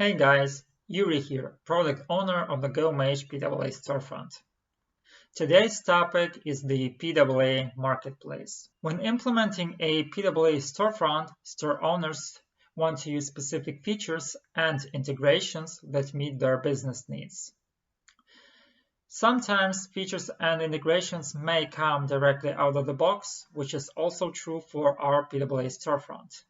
Hey guys, Yuri here, product owner of the GoMage PAA storefront. Today's topic is the PAA marketplace. When implementing a PAA storefront, store owners want to use specific features and integrations that meet their business needs. Sometimes features and integrations may come directly out of the box, which is also true for our PAA storefront.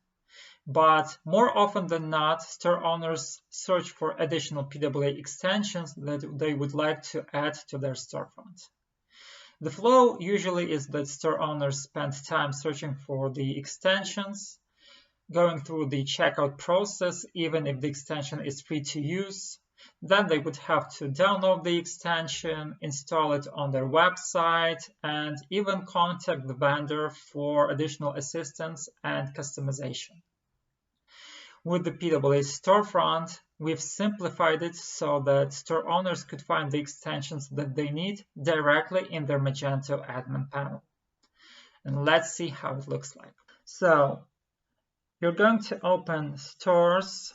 But more often than not, store owners search for additional PAA extensions that they would like to add to their storefront. The flow usually is that store owners spend time searching for the extensions, going through the checkout process, even if the extension is free to use. Then they would have to download the extension, install it on their website, and even contact the vendor for additional assistance and customization. With the PAA storefront, we've simplified it so that store owners could find the extensions that they need directly in their Magento admin panel. And let's see how it looks like. So you're going to open Stores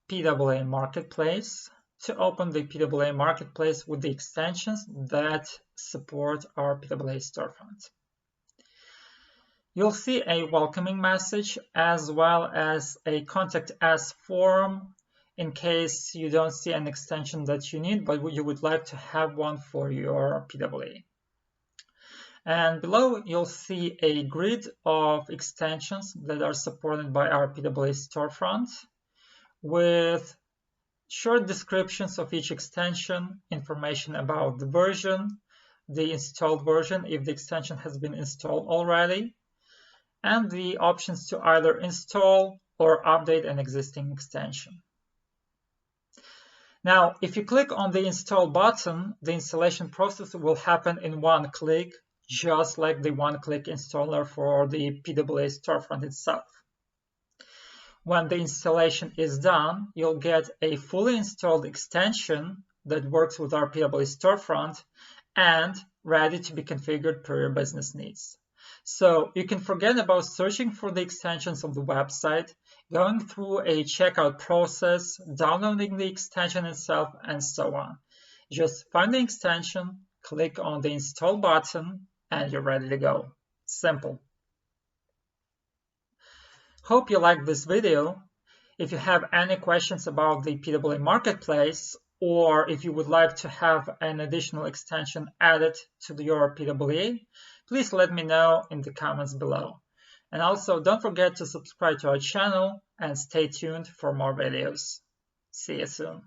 PAA Marketplace to open the PAA Marketplace with the extensions that support our PAA storefront. You'll see a welcoming message as well as a contact us form in case you don't see an extension that you need, but you would like to have one for your PAA. And below you'll see a grid of extensions that are supported by our PAA storefront with short descriptions of each extension, information about the version, the installed version if the extension has been installed already, and the options to either install or update an existing extension. Now, if you click on the install button, the installation process will happen in one click, just like the one-click installer for the PAA storefront itself. When the installation is done, you'll get a fully installed extension that works with our PAA storefront and ready to be configured per your business needs. So you can forget about searching for the extensions on the website, going through a checkout process, downloading the extension itself, and so on. Just find the extension, click on the install button, and you're ready to go. Simple. Hope you liked this video. If you have any questions about the PAA marketplace, or if you would like to have an additional extension added to your PAA, please let me know in the comments below. And also don't forget to subscribe to our channel and stay tuned for more videos. See you soon.